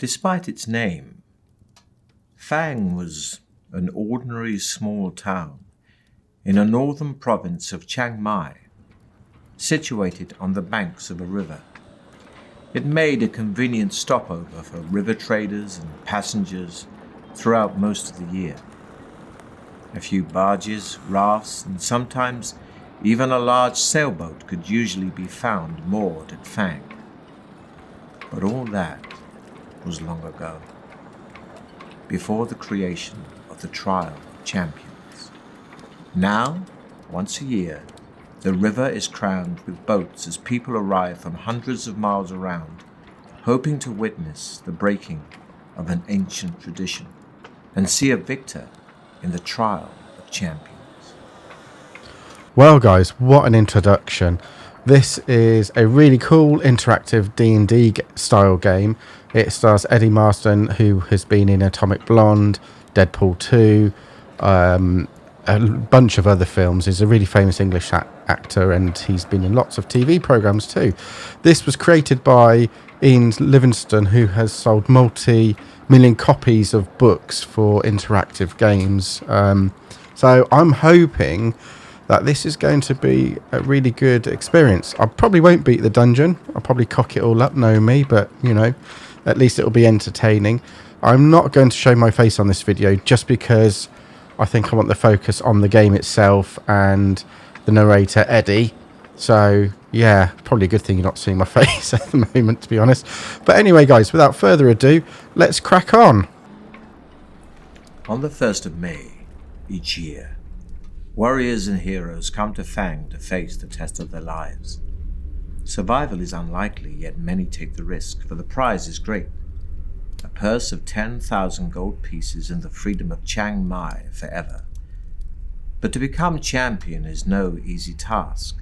Despite its name, Fang was an ordinary small town in a northern province of Chiang Mai, situated on the banks of a river. It made a convenient stopover for river traders and passengers throughout most of the year. A few barges, rafts, and sometimes even a large sailboat could usually be found moored at Fang. But all that was long ago, before the creation of the Trial of Champions. Now, once a year, the river is crammed with boats as people arrive from hundreds of miles around, hoping to witness the breaking of an ancient tradition and see a victor in the Trial of Champions. Well guys, what an introduction. This is a really cool interactive D&D style game. It stars Eddie Marsan, who has been in Atomic Blonde, Deadpool 2, a bunch of other films. He's a really famous English actor, and he's been in lots of TV programs too. This was created by Ian Livingstone, who has sold multi-million copies of books for interactive games. So I'm hoping that this is going to be a really good experience. I probably won't beat the dungeon. I'll probably cock it all up, know me, but you know, at least it'll be entertaining. I'm not going to show my face on this video just because I think I want the focus on the game itself and the narrator, Eddie. So, yeah, probably a good thing you're not seeing my face at the moment, to be honest. But anyway, guys, without further ado, let's crack on. On the 1st of May each year, warriors and heroes come to Fang to face the test of their lives. Survival is unlikely, yet many take the risk, for the prize is great. A purse of 10,000 gold pieces and the freedom of Chiang Mai forever. But to become champion is no easy task.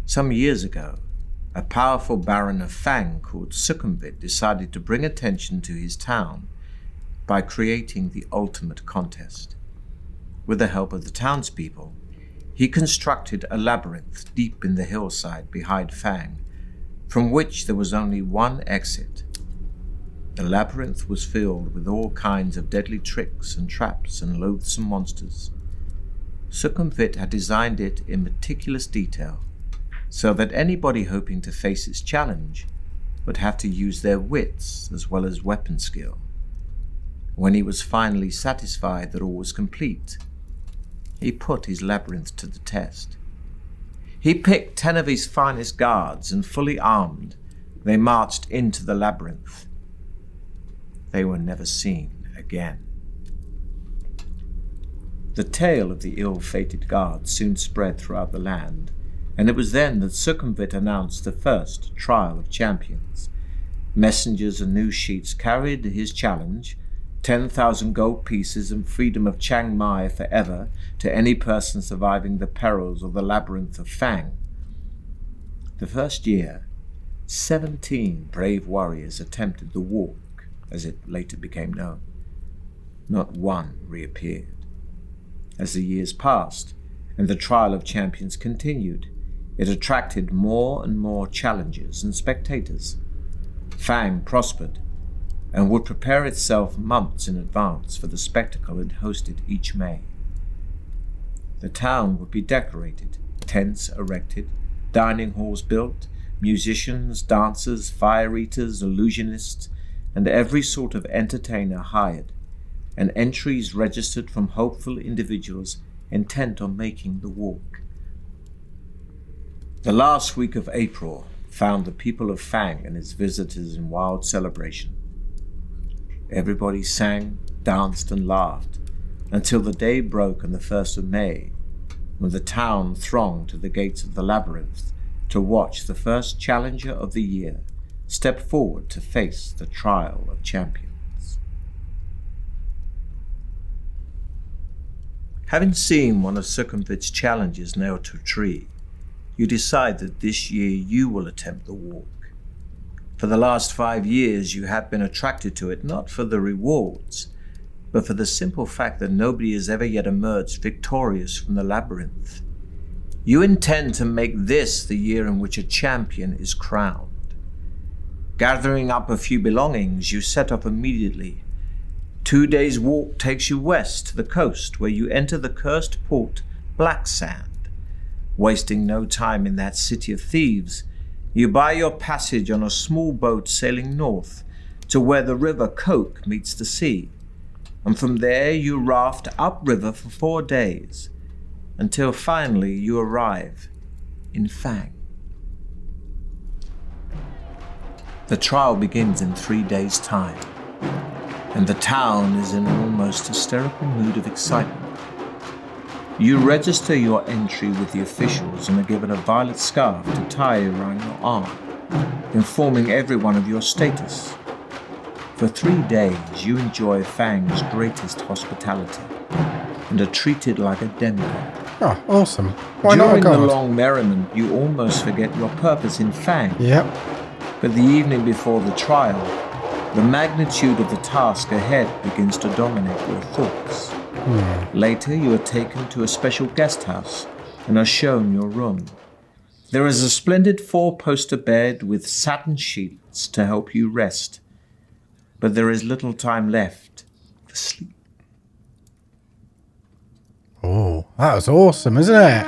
Some years ago, a powerful Baron of Fang called Sukumvit decided to bring attention to his town by creating the ultimate contest. With the help of the townspeople, he constructed a labyrinth deep in the hillside behind Fang, from which there was only one exit. The labyrinth was filled with all kinds of deadly tricks and traps and loathsome monsters. Sukumvit had designed it in meticulous detail, so that anybody hoping to face its challenge would have to use their wits as well as weapon skill. When he was finally satisfied that all was complete, he put his labyrinth to the test. He picked 10 of his finest guards, and fully armed, they marched into the labyrinth. They were never seen again. The tale of the ill-fated guards soon spread throughout the land, and it was then that Sukumvit announced the first Trial of Champions. Messengers and news sheets carried his challenge, 10,000 gold pieces and freedom of Chiang Mai forever to any person surviving the perils of the labyrinth of Fang. The first year, 17 brave warriors attempted the walk, as it later became known. Not one reappeared. As the years passed and the Trial of Champions continued, it attracted more and more challengers and spectators. Fang prospered and would prepare itself months in advance for the spectacle it hosted each May. The town would be decorated, tents erected, dining halls built, musicians, dancers, fire-eaters, illusionists, and every sort of entertainer hired, and entries registered from hopeful individuals intent on making the walk. The last week of April found the people of Fang and its visitors in wild celebration. Everybody sang, danced, and laughed until the day broke on the 1st of May, when the town thronged to the gates of the labyrinth to watch the first challenger of the year step forward to face the Trial of Champions. Having seen one of Sukumvit's challenges nailed to a tree, you decide that this year you will attempt the walk. For the last 5 years you have been attracted to it not for the rewards, but for the simple fact that nobody has ever yet emerged victorious from the labyrinth. You intend to make this the year in which a champion is crowned. Gathering up a few belongings, you set off immediately. 2 days' walk takes you west to the coast, where you enter the cursed port, Black Sand. Wasting no time in that city of thieves, you buy your passage on a small boat sailing north to where the river Coke meets the sea, and from there you raft upriver for 4 days, until finally you arrive in Fang. The trial begins in 3 days' time, and the town is in an almost hysterical mood of excitement. You register your entry with the officials and are given a violet scarf to tie around your arm, informing everyone of your status. For 3 days, you enjoy Fang's greatest hospitality and are treated like a demigod. Oh, awesome. Why not a During the god? long merriment, you almost forget your purpose in Fang. Yep. But the evening before the trial, the magnitude of the task ahead begins to dominate your thoughts. Later, you are taken to a special guest house and are shown your room. There is a splendid 4-poster bed with satin sheets to help you rest, but there is little time left for sleep. Oh, that was awesome, isn't it?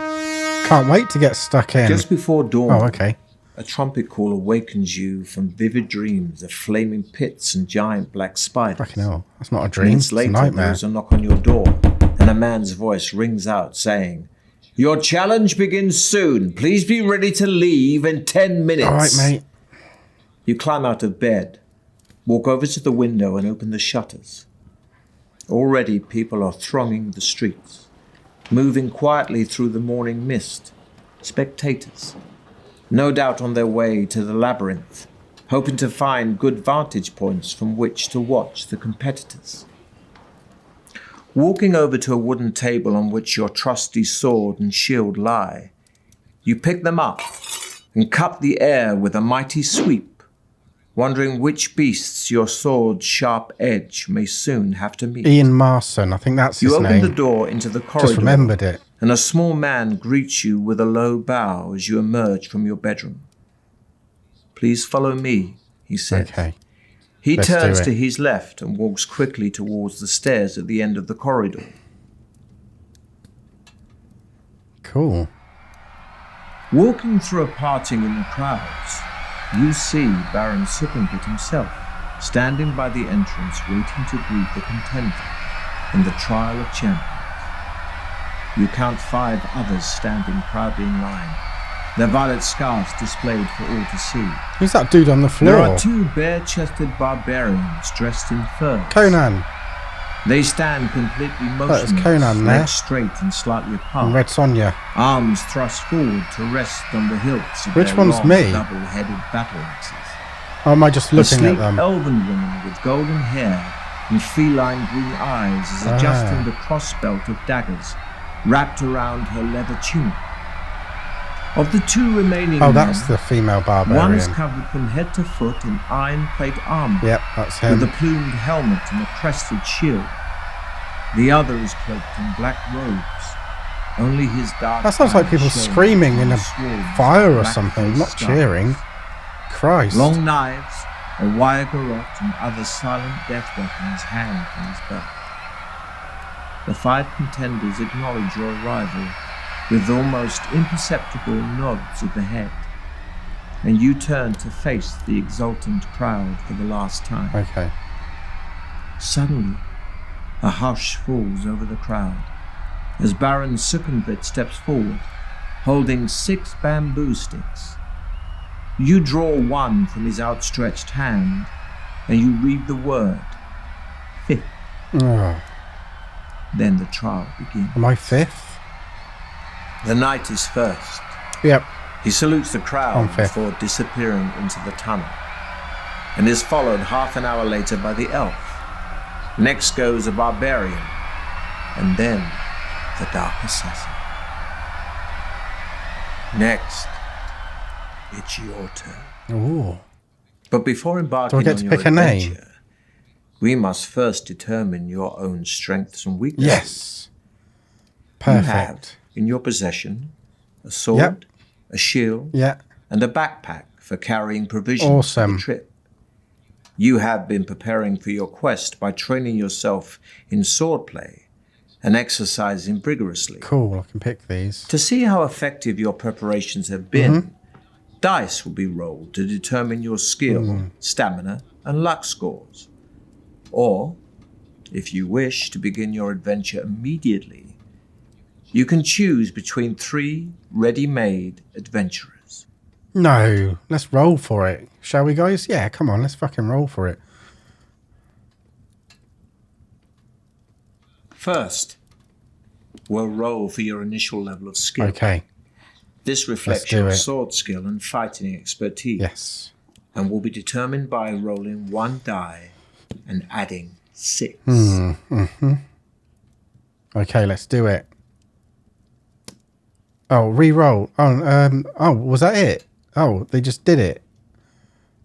Can't wait to get stuck in. Just before dawn, Oh, okay. a trumpet call awakens you from vivid dreams of flaming pits and giant black spiders. Fucking hell. That's not a dream. Minutes It's a later, nightmare. there is a knock on your door, and a man's voice rings out saying, "Your challenge begins soon. Please be ready to leave in 10 minutes. All right, mate. You climb out of bed, walk over to the window and open the shutters. Already people are thronging the streets, moving quietly through the morning mist. Spectators, no doubt on their way to the labyrinth, hoping to find good vantage points from which to watch the competitors. Walking over to a wooden table on which your trusty sword and shield lie, you pick them up and cut the air with a mighty sweep, wondering which beasts your sword's sharp edge may soon have to meet. Ian Marsan, I think that's his You name. open the door into the corridor, Just remembered it. and a small man greets you with a low bow as you emerge from your bedroom. "Please follow me," he says. Okay. He Let's do turns it. to his left and walks quickly towards the stairs at the end of the corridor. Cool. Walking through a parting in the crowds, you see Baron Sukumvit himself, standing by the entrance waiting to greet the contender in the trial of champions. You count 5 others standing proudly in line, their violet scarves displayed for all to see. Who's that dude on the floor? There are 2 bare-chested barbarians dressed in furs. Conan. They stand completely motionless, That's Conan there. legs straight and slightly apart, And Red Sonja. arms thrust forward to rest on the hilts of Which their one's long, me? double-headed battle axes. Or am I just A looking at sleek them? elven woman with golden hair and feline green eyes is adjusting the crossbelt of daggers wrapped around her leather tunic. Of the 2 remaining Oh, men, that's the female one is barbarian. covered from head to foot in iron plate armor, Yep, that's with a him. plumed helmet and a crested shield. The other is cloaked in black robes. Only his dark That sounds like eyes people show screaming in a swarms of fire or black something, face not scars. cheering. Christ. Long knives, a wire garrote, and other silent death weapons hang from his belt. The 5 contenders acknowledge your arrival with almost imperceptible nods of the head, and you turn to face the exultant crowd for the last time. Okay. Suddenly, a hush falls over the crowd as Baron Sukumvit steps forward, holding 6 bamboo sticks. You draw one from his outstretched hand, and you read the word, 5th. Oh, Then the trial begins. am I 5th? The knight is first. Yep. He salutes the I'm crowd 5th. before disappearing into the tunnel, and is followed half an hour later by the elf. Next goes a barbarian, and then the dark assassin. Next, it's your turn. Ooh. But before embarking Do I get on to your pick a name? adventure, we must first determine your own strengths and weaknesses. Yes. You have Perfect. in your possession a sword, Yep. a shield, Yeah. and a backpack for carrying provisions for Awesome. the trip. You have been preparing for your quest by training yourself in swordplay and exercising rigorously. Cool, I can pick these. To see how effective your preparations have been, dice will be rolled to determine your skill, stamina, and luck scores. Or, if you wish to begin your adventure immediately, you can choose between 3 ready-made adventurers. No, let's roll for it. Shall we, guys? Yeah, come on, let's fucking roll for it. First, we'll roll for your initial level of skill. Okay. This reflects your sword skill and fighting expertise. Yes. And will be determined by rolling 1 die and adding 6. Okay, let's do it. Oh, re-roll. Oh, was that it? Oh, they just did it.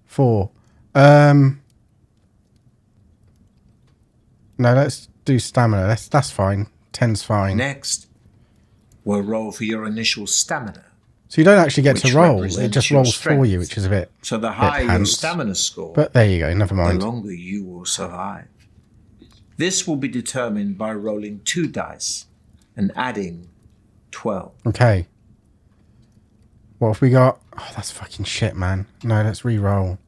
4. No, let's do stamina. That's fine. 10's fine. Next, we'll roll for your initial stamina. So you don't actually get to roll. It represents just your rolls strength. for you, which is a bit. So the higher your pants. stamina score, But there you go. Never the mind. longer you will survive. This will be determined by rolling 2 dice and adding 12. Okay. What have we got? Oh, that's fucking shit, man. No, let's re-roll.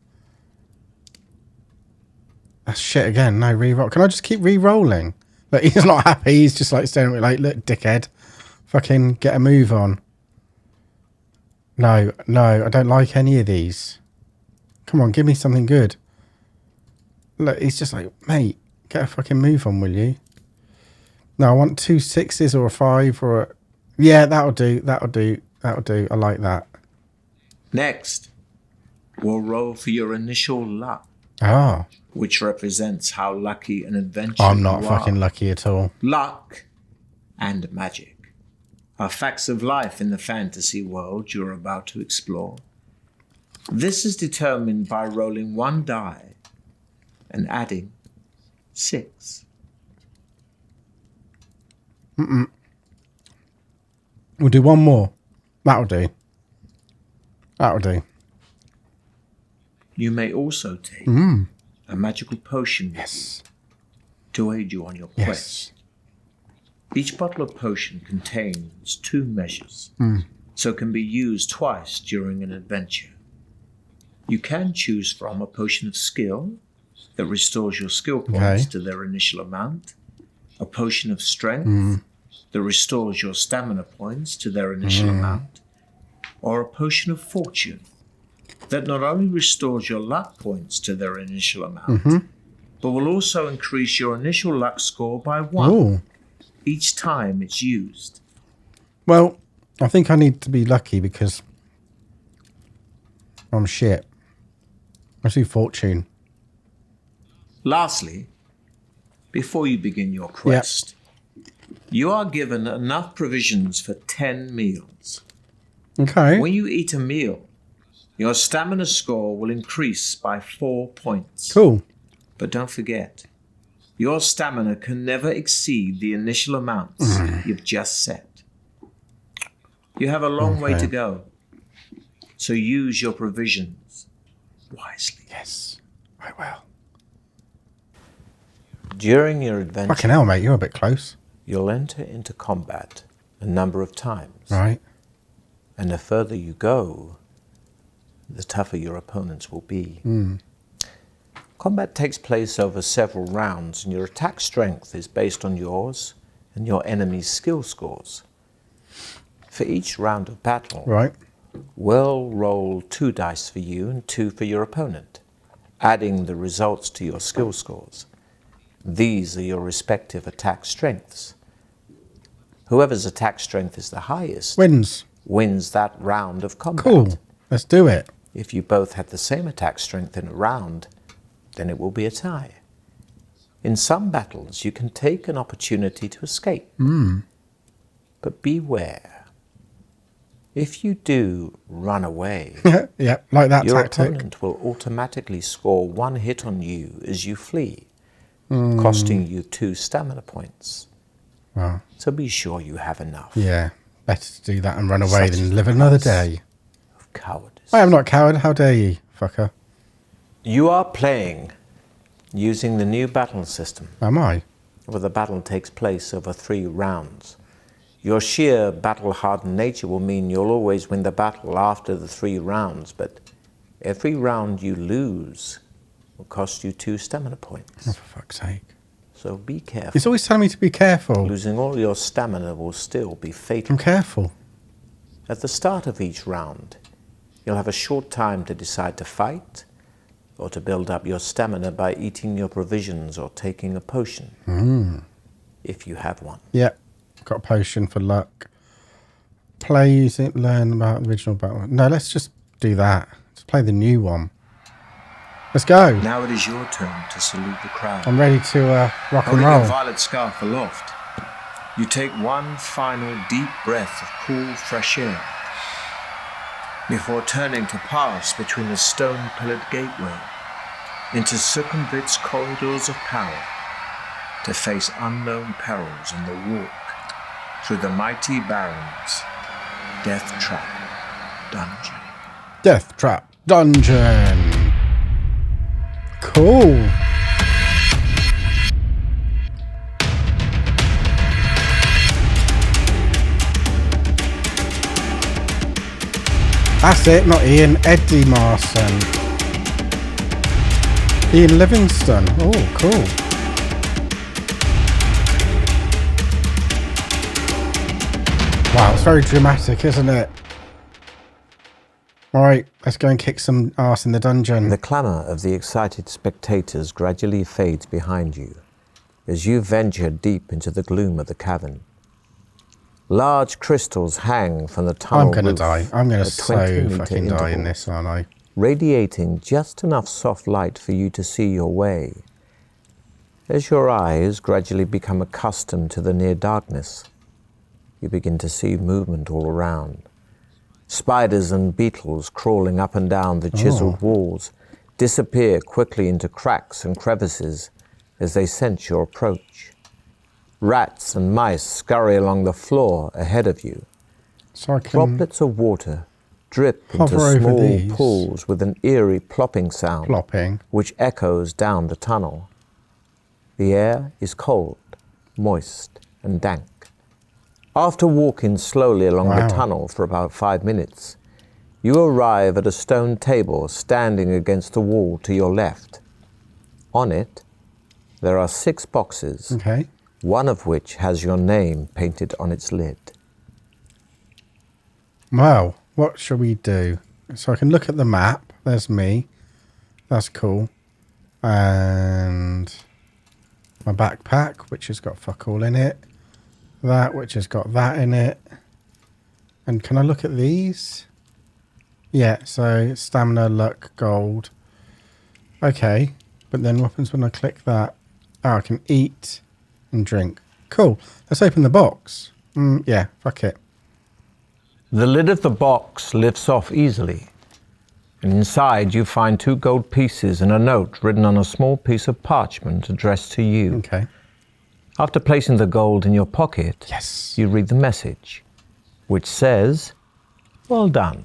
That's shit again. No, re-roll. Can I just keep re-rolling? Look, he's not happy. He's just like staring at me like, look, dickhead. Fucking get a move on. No, I don't like any of these. Come on, give me something good. Look, he's just like, mate, get a fucking move on, will you? No, I want 2 6s or a 5 or a... Yeah, that'll do. I like that. Next, we'll roll for your initial luck, which represents how lucky an adventurer I'm not you fucking are. lucky at all. Luck and magic are facts of life in the fantasy world you're about to explore. This is determined by rolling 1 die and adding 6. We'll do one more. That'll do. You may also take a magical potion with Yes. you to aid you on your quest. Each bottle of potion contains 2 measures, so can be used twice during an adventure. You can choose from a potion of skill that restores your skill points to their initial amount, a potion of strength that restores your stamina points to their initial amount, or a potion of fortune that not only restores your luck points to their initial amount, but will also increase your initial luck score by 1 each time it's used. Well, I think I need to be lucky because I'm shit. Let's do fortune. Lastly, before you begin your quest, you are given enough provisions for 10 meals. Okay. When you eat a meal, your stamina score will increase by 4 points. Cool. But don't forget, your stamina can never exceed the initial amounts you've just set. You have a long way to go, so use your provisions wisely. Yes, I will. During your adventure, Fucking hell, mate, you're a bit close. you'll enter into combat a number of times. Right. And the further you go, the tougher your opponents will be. Combat takes place over several rounds, and your attack strength is based on yours and your enemy's skill scores. For each round of battle, we'll roll 2 dice for you and 2 for your opponent, adding the results to your skill scores. These are your respective attack strengths. Whoever's attack strength is the highest wins that round of combat. Cool. Let's do it. If you both had the same attack strength in a round, then it will be a tie. In some battles, you can take an opportunity to escape. But beware. If you do run away, Yeah, like that your tactic. opponent will automatically score 1 hit on you as you flee, costing you 2 stamina points. Wow. So be sure you have enough. Yeah, better to do that and run away Such than is live the another price day. of cowardice. I am not a coward. How dare you, fucker? You are playing using the new battle system, Am I? where the battle takes place over 3 rounds. Your sheer battle-hardened nature will mean you'll always win the battle after the 3 rounds, but every round you lose will cost you 2 stamina points. Oh, for fuck's sake. So be careful. He's always telling me to be careful. Losing all your stamina will still be fatal. I'm careful. At the start of each round, you'll have a short time to decide to fight or to build up your stamina by eating your provisions or taking a potion, if you have one. Yep. Got a potion for luck. Play using, learn about the original battle. No, let's just do that. Let's play the new one. Let's go. Now it is your turn to salute the crowd. I'm ready to rock and Holding roll. your violet scarf aloft, you take one final deep breath of cool, fresh air before turning to pass between the stone-pillared gateway into Sukumvit's corridors of power to face unknown perils in the walk through the mighty Baron's Deathtrap Dungeon. Deathtrap Dungeon. Cool. That's it, not Ian. Eddie Marsan. Ian Livingstone. Oh, cool. Wow, it's very dramatic, isn't it? Alright, let's go and kick some arse in the dungeon. The clamour of the excited spectators gradually fades behind you as you venture deep into the gloom of the cavern. Large crystals hang from the tunnel I'm gonna roof die. I'm gonna at so 20-metre fucking die in intervals, this, aren't I? radiating just enough soft light for you to see your way. As your eyes gradually become accustomed to the near darkness, you begin to see movement all around. Spiders and beetles crawling up and down the chiseled walls disappear quickly into cracks and crevices as they sense your approach. Rats and mice scurry along the floor ahead of you. So I can Droplets of water drip hover into over small these. pools with an eerie plopping sound, plopping. which echoes down the tunnel. The air is cold, moist, and dank. After walking slowly along the tunnel for about 5 minutes, you arrive at a stone table standing against the wall to your left. On it, there are 6 boxes, Okay. one of which has your name painted on its lid. Well, what shall we do? So I can look at the map. There's me. That's cool. And my backpack, which has got fuck all in it. That, which has got that in it. And can I look at these? Yeah, so stamina, luck, gold. Okay, but then what happens when I click that? Oh, I can eat and drink. Cool. Let's open the box. Yeah, fuck it. The lid of the box lifts off easily, and inside you find 2 gold pieces and a note written on a small piece of parchment addressed to you. Okay. After placing the gold in your pocket, Yes. you read the message, which says, "Well done.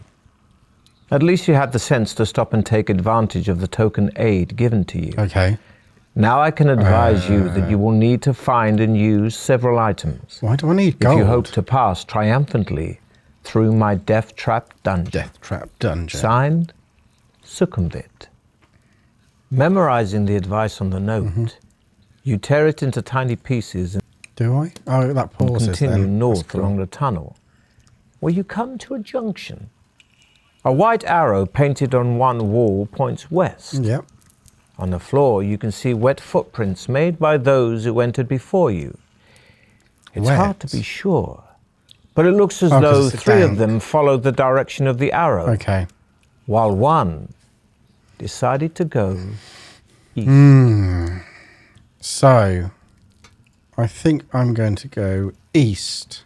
At least you had the sense to stop and take advantage of the token aid given to you. Okay. Now I can advise you that you will need to find and use several items Why do I need gold? if you hope to pass triumphantly through my Deathtrap Dungeon." Deathtrap Dungeon. Signed, Sukumvit. Memorizing the advice on the note, you tear it into tiny pieces and Do I? Oh, that pauses continue then. north That's cool. along the tunnel, where you come to a junction. A white arrow painted on one wall points west. Yep. On the floor, you can see wet footprints made by those who entered before you. It's hard to be sure, but it looks as 'cause though it's 3 of dank. them followed the direction of the arrow, Okay. while one decided to go east. So, I think I'm going to go east.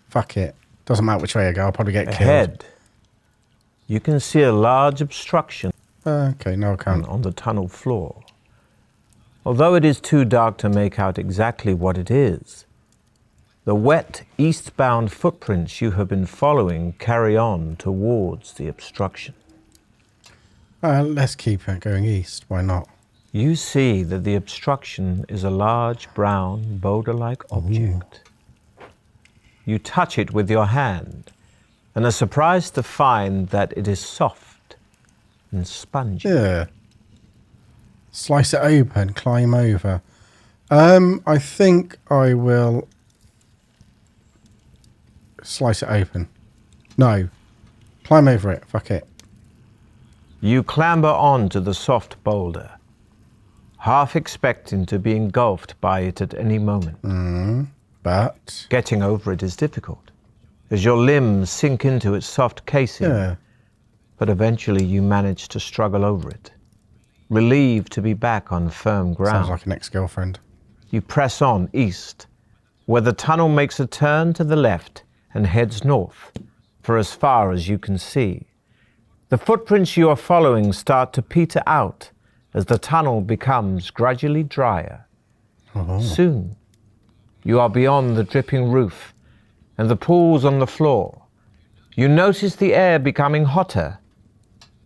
Fuck it. Doesn't matter which way I go. I'll probably get killed. Ahead, you can see a large obstruction Okay, no, I can't. on the tunnel floor. Although it is too dark to make out exactly what it is, the wet eastbound footprints you have been following carry on towards the obstruction. Let's keep it going east. Why not? You see that the obstruction is a large brown boulder-like object. You touch it with your hand and are surprised to find that it is soft and spongy. Yeah. Slice it open, climb over. I think I will slice it open. No. Climb over it. Fuck it. You clamber onto the soft boulder, half expecting to be engulfed by it at any moment. But Getting over it is difficult, as your limbs sink into its soft casing. yeah. But eventually you manage to struggle over it, relieved to be back on firm ground. Sounds like an ex-girlfriend. You press on east, where the tunnel makes a turn to the left and heads north for as far as you can see. The footprints you are following start to peter out as the tunnel becomes gradually drier. Soon, you are beyond the dripping roof and the pools on the floor. You notice the air becoming hotter,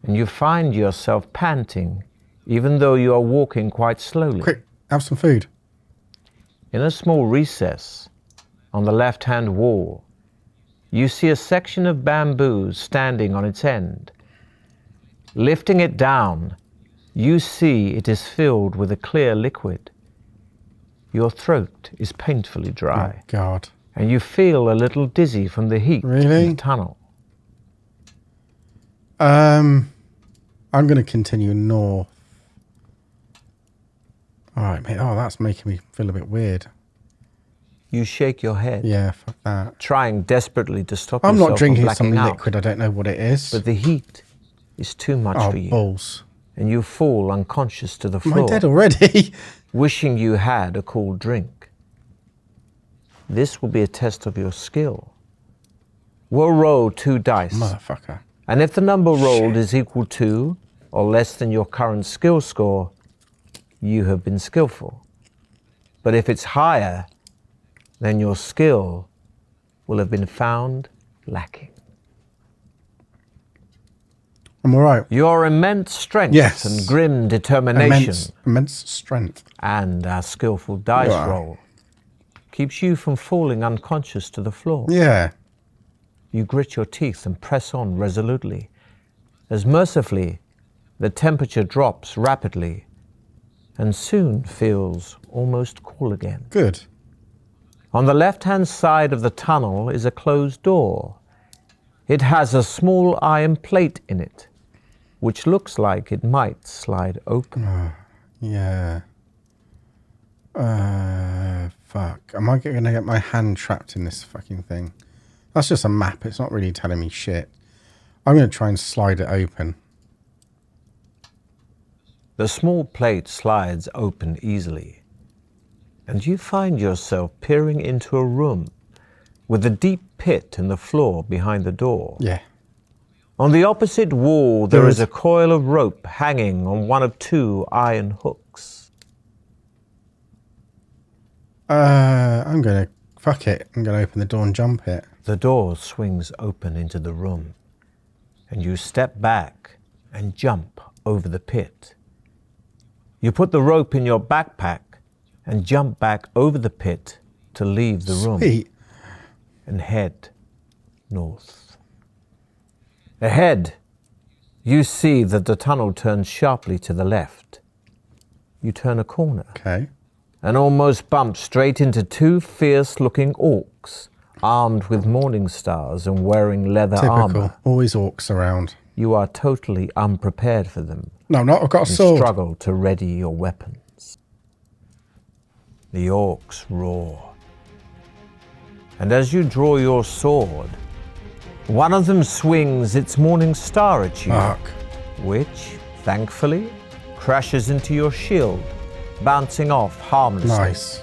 and you find yourself panting, even though you are walking quite slowly. Quick, have some food. In a small recess on the left-hand wall, you see a section of bamboo standing on its end. Lifting it down, you see it is filled with a clear liquid. Your throat is painfully dry. Oh, God. And you feel a little dizzy from the heat Really? in the tunnel. I'm going to continue north. All right, mate. Oh, that's making me feel a bit weird. You shake your head, Yeah, fuck that. trying desperately to stop I'm yourself not drinking from some blacking out. liquid. I don't know what it is. But the heat is too much Oh, for you, balls. and you fall unconscious to the Am I floor, dead already? wishing you had a cool drink. This will be a test of your skill. We'll roll 2 dice, Motherfucker. and if the number rolled is equal to or less than your current skill score, you have been skillful. But if it's higher, then your skill will have been found lacking. I'm all right. Your immense strength Yes. and grim determination Immense strength. and our skillful dice Wow. roll keeps you from falling unconscious to the floor. Yeah. You grit your teeth and press on resolutely, as mercifully the temperature drops rapidly and soon feels almost cool again. Good. On the left-hand side of the tunnel is a closed door. It has a small iron plate in it, which looks like it might slide open. Yeah. Fuck. Am I going to get my hand trapped in this fucking thing? That's just a map. It's not really telling me shit. I'm going to try and slide it open. The small plate slides open easily, and you find yourself peering into a room with a deep pit in the floor behind the door. Yeah. On the opposite wall, there There is is- a coil of rope hanging on one of 2 iron hooks. I'm going to... Fuck it. I'm going to open the door and jump it. The door swings open into the room, and you step back and jump over the pit. You put the rope in your backpack and jump back over the pit to leave the room Sweet. and head north. Ahead, you see that the tunnel turns sharply to the left. You turn a corner Okay. and almost bump straight into 2 fierce-looking orcs, armed with morning stars and wearing leather Typical. armor. Always orcs around. You are totally unprepared for them No, not. I've got a and sword. struggle to ready your weapons. The orcs roar. And as you draw your sword, one of them swings its morning star at you, Fuck. which, thankfully, crashes into your shield, bouncing off harmlessly. Nice.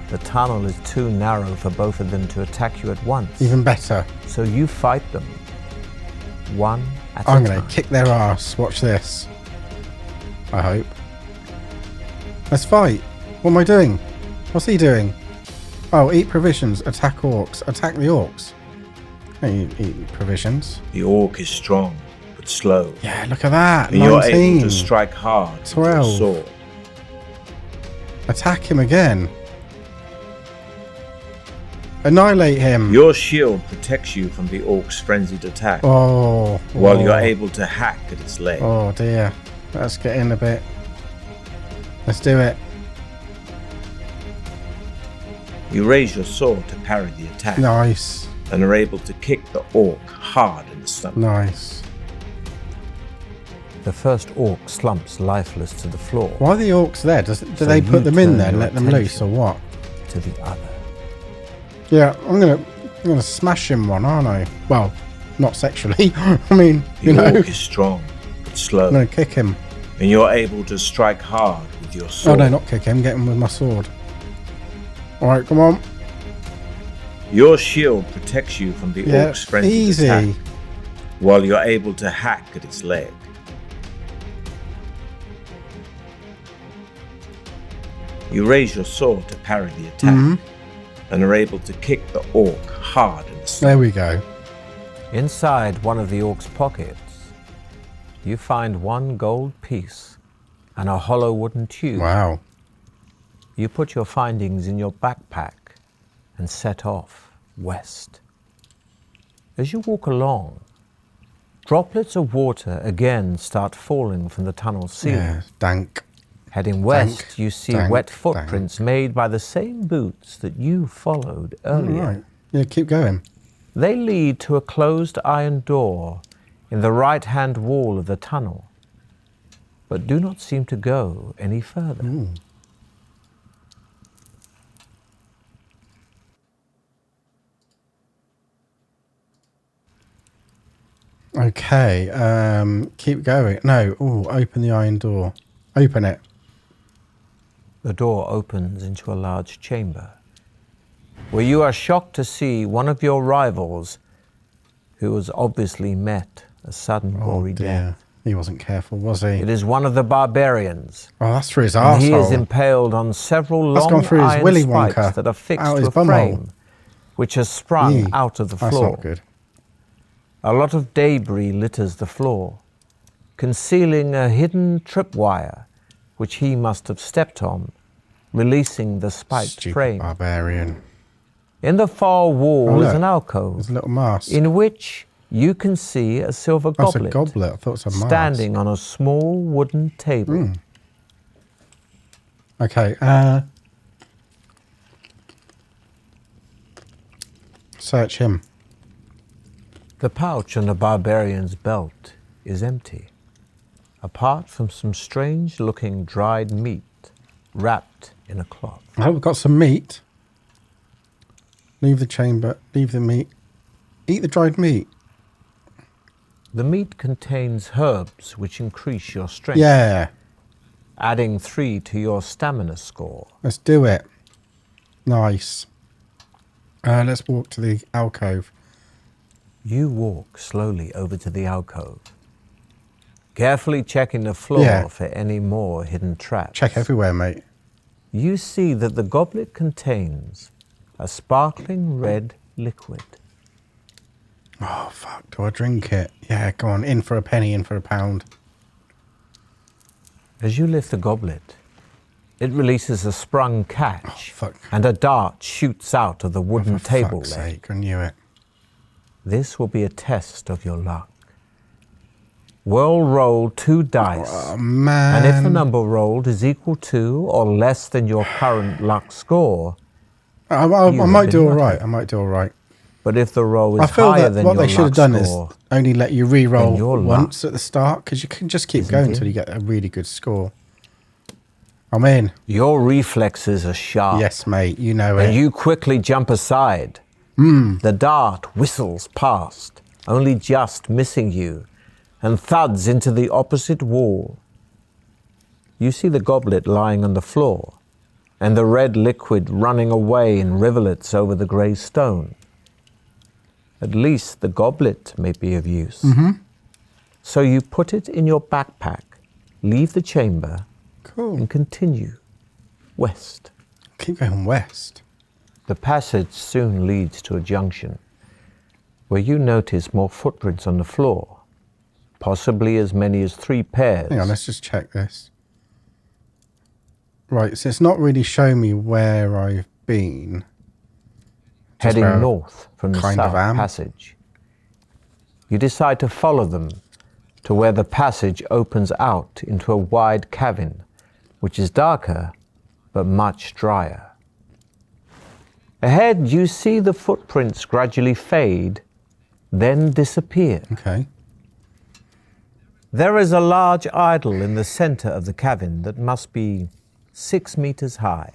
The tunnel is too narrow for both of them to attack you at once, Even better. so you fight them, one at I'm a going time. to kick their ass. Watch this. I hope. Let's fight. What am I doing? What's he doing? Oh, eat provisions. Attack orcs. Attack the orcs. Hey, eat provisions. The orc is strong, but but slow. Yeah, look at that. And 19. you're able to strike hard with 12. your sword. Attack him again. Annihilate him. Your shield protects you from the orc's frenzied attack, Oh. while you're able to hack at its leg. Oh dear. Let's get in a bit. Let's do it. You raise your sword to parry the attack, Nice. and are able to kick the orc hard in the stomach. Nice. The first orc slumps lifeless to the floor. Why are the orcs there? Do So they put you them in turn there and your let them loose or attention what? To the other. Yeah, I'm gonna smash him one, aren't I? Well, not sexually. I mean, you The know. orc is strong, but slow, I'm gonna kick him. and you're able to strike hard with your Oh sword. no, not kick him. Get him with my sword. All right, come on. Your shield protects you from the Yeah, orc's frenzied easy. attack, while you're able to hack at its leg. You raise your sword to parry the attack, and are able to kick the orc hard in the stomach. There we go. Inside one of the orc's pockets, you find one gold piece and a hollow wooden tube. Wow. You put your findings in your backpack and set off west. As you walk along, droplets of water again start falling from the tunnel ceiling. Yeah, dank. Heading west, Dank, you see dank, wet footprints made by the same boots that you followed earlier. All right. Yeah, keep going. They lead to a closed iron door in the right-hand wall of the tunnel, but do not seem to go any further. Okay, keep going. No, open the iron door. Open it. The door opens into a large chamber, where you are shocked to see one of your rivals, who has obviously met a sudden gory death. He wasn't careful, was he? It is one of the barbarians, Oh, that's through his and he is arsehole. impaled on several That's long gone through his iron willy spikes wonka, that are fixed out to his a bumhole. frame, which has sprung Yee, out of the That's floor. not good. A lot of debris litters the floor, concealing a hidden tripwire, which he must have stepped on, releasing the spiked Stupid frame. barbarian. In the far wall Oh, is look. an alcove, There's a little mask. in which you can see a silver That's a goblet, goblet. I thought it was a mask. standing on a small wooden table. Okay, search him. The pouch on the barbarian's belt is empty, apart from some strange-looking dried meat wrapped in a cloth. Oh, we've got some meat. Leave the chamber. Leave the meat. Eat the dried meat. The meat contains herbs which increase your strength, Yeah, adding 3 to your stamina score. let's do it. Nice. Let's walk to the alcove. You walk slowly over to the alcove, carefully checking the floor Yeah. for any more hidden traps. Check everywhere, mate. You see that the goblet contains a sparkling red liquid. Oh, fuck. Do I drink it? Yeah, go on. In for a penny, in for a pound. As you lift the goblet, it releases a sprung catch, fuck. and a dart shoots out of the wooden For table fuck's leg. sake, I knew it. This will be a test of your luck. We'll roll 2 dice, Oh, man. and if the number rolled is equal to or less than your current luck score, I You might have do been all right. lucky. I might do all right. but if the roll I is feel higher that than what your they should have luck done is score, only let you then re-roll your once luck at the start, because you can just keep isn't going in. until you get a really good score. I'm in. your reflexes are sharp. Yes, mate. You know And it. you quickly jump aside. The dart whistles past, only just missing you, and thuds into the opposite wall. You see the goblet lying on the floor, and the red liquid running away in rivulets over the grey stone. At least the goblet may be of use. So you put it in your backpack, leave the chamber, Cool. and continue west. Keep going west. The passage soon leads to a junction where you notice more footprints on the floor, possibly as many as 3 pairs. Hang on, let's just check this. Right, so it's not really showing me where I've been. Just heading where I north from the kind of South am. Passage. You decide to follow them to where the passage opens out into a wide cavern, which is darker but much drier. Ahead, you see the footprints gradually fade, then disappear. Okay. There is a large idol in the center of the cavern that must be 6 meters high.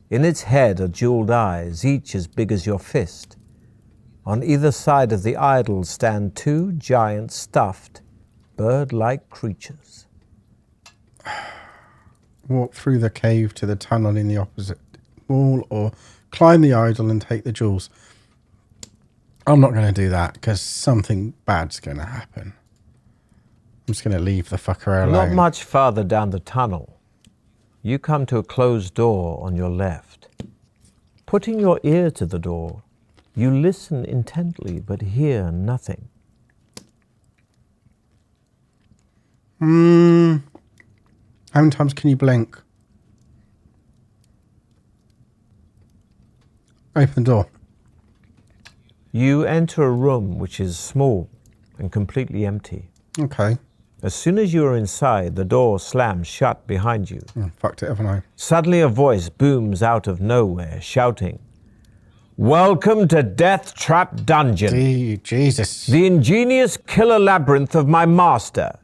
In its head are jeweled eyes, each as big as your fist. On either side of the idol stand 2 giant stuffed, bird-like creatures. Walk through the cave to the tunnel in the opposite wall, or climb the idol and take the jewels. I'm not going to do that because something bad's going to happen. I'm just going to leave the fucker alone. Not much farther down the tunnel, you come to a closed door on your left. Putting your ear to the door, you listen intently but hear nothing. How many times can you blink? Open the door. You enter a room which is small and completely empty. Okay. As soon as you are inside, the door slams shut behind you. Oh, fucked it, haven't I? Suddenly a voice booms out of nowhere, shouting, "Welcome to Deathtrap Dungeon, Jesus. the ingenious killer labyrinth of my master.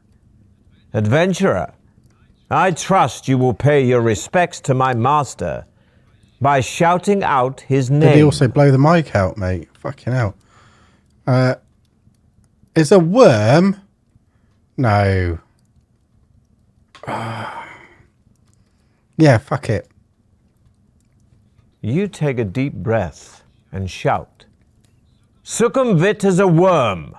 Adventurer, I trust you will pay your respects to my master by shouting out his name." Did he also blow the mic out, mate? Fucking hell. Is a worm? No. Yeah, fuck it. You take a deep breath and shout, "Sukumvit is a worm!"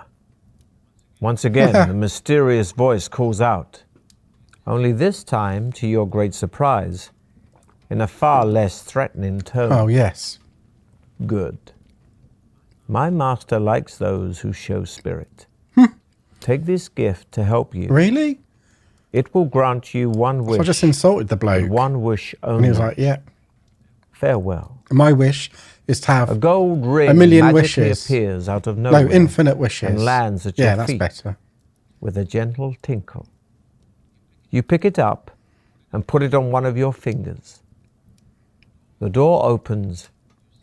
Once again, the mysterious voice calls out, only this time, to your great surprise, in a far less threatening tone. Oh, yes. Good. My master likes those who show spirit. Take this gift to help you. Really? It will grant you one wish. So I just insulted the bloke. and one wish only. And he was like, yeah. Farewell. My wish is to A have gold ring a million magically wishes. appears out of nowhere. No, infinite wishes. And lands at your yeah, that's feet. better. With a gentle tinkle. You pick it up and put it on one of your fingers. The door opens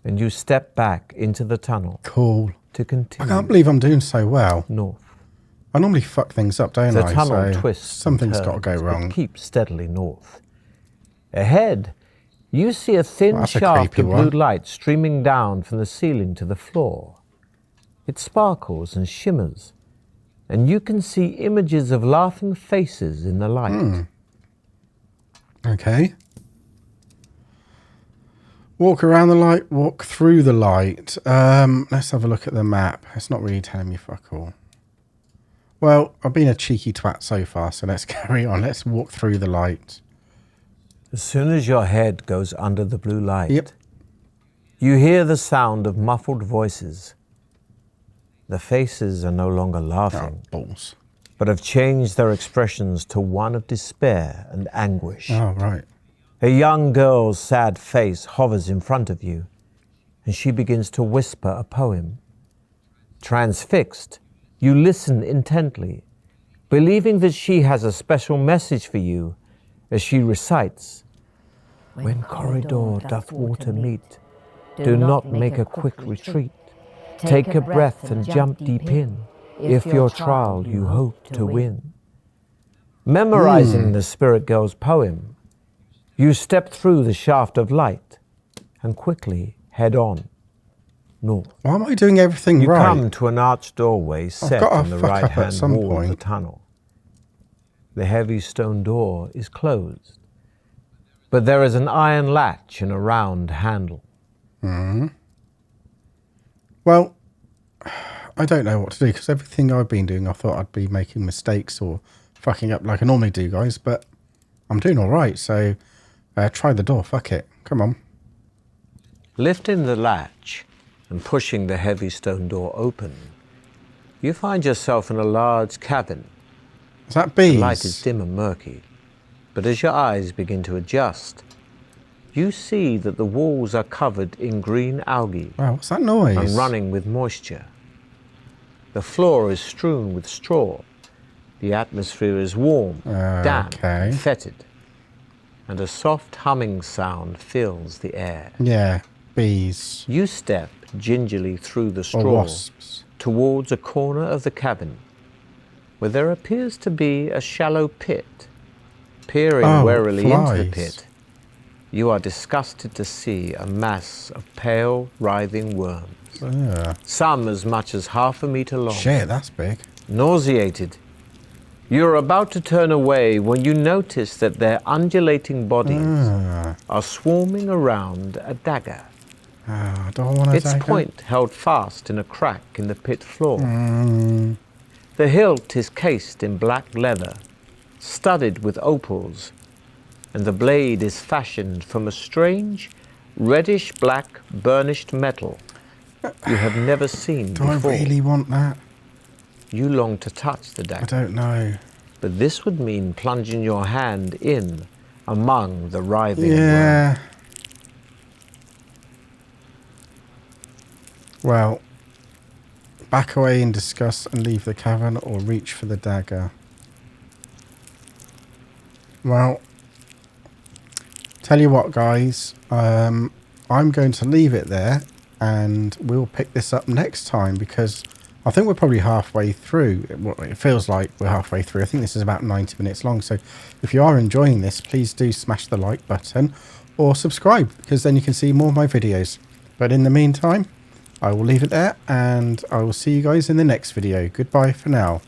and you step back into the tunnel Cool. to I continue can't believe I'm doing so well. north. I normally fuck things up, don't The I? tunnel So twists. Something's and got to go turns, but wrong. keep steadily north. Ahead, you see a thin Well, that's a shaft creepy of blue one. light streaming down from the ceiling to the floor. It sparkles and shimmers, and you can see images of laughing faces in the light. Okay. Walk around the light, walk through the light. Let's have a look at the map. It's not really telling me fuck all. Well, I've been a cheeky twat so far, so let's carry on. Let's walk through the light. As soon as your head goes under the blue light, Yep. you hear the sound of muffled voices. The faces are no longer laughing, Balls. but have changed their expressions to one of despair and anguish. Oh, right. A young girl's sad face hovers in front of you, and she begins to whisper a poem. Transfixed, you listen intently, believing that she has a special message for you as she recites, "When corridor doth water meet, do not make a quick retreat. Take a breath and jump deep in, if your trial you hope to win." Memorizing the spirit girl's poem, you step through the shaft of light and quickly head on north. Why am I doing everything You right? come to an arched doorway set got to on the fuck up at right-hand some wall of the point. tunnel. The heavy stone door is closed, but there is an iron latch and a round handle. Well, I don't know what to do because everything I've been doing, I thought I'd be making mistakes or fucking up like I normally do, guys, but I'm doing all right. So try the door. Fuck it. Come on. Lifting the latch and pushing the heavy stone door open, You find yourself in a large cabin. Is that The bees? light is dim and murky, but as your eyes begin to adjust, you see that the walls are covered in green algae Wow, what's that noise? and running with moisture. The floor is strewn with straw. The atmosphere is warm, damp and fetid, and a soft humming sound fills the air. Yeah, bees. You step gingerly through the Or straw wasps. towards a corner of the cabin where there appears to be a shallow pit. Peering warily into the pit, you are disgusted to see a mass of pale, writhing worms. Some as much as 1/2 meter long. Shit, that's big. Nauseated, you're about to turn away when you notice that their undulating bodies are swarming around a dagger. I don't want Its point held fast in a crack in the pit floor. The hilt is cased in black leather, studded with opals, and the blade is fashioned from a strange, reddish-black burnished metal you have never seen Do before. I really want that? You long to touch the dagger. I don't know. But this would mean plunging your hand in among the writhing worms. Yeah. Well, back away in disgust and leave the cavern, or reach for the dagger. Well, tell you what, guys, I'm going to leave it there, and we'll pick this up next time, because I think we're probably halfway through. It feels like we're halfway through. I think this is about 90 minutes long, so if you are enjoying this, please do smash the like button or subscribe, because then you can see more of my videos. But in the meantime, I will leave it there, and I will see you guys in the next video. Goodbye for now.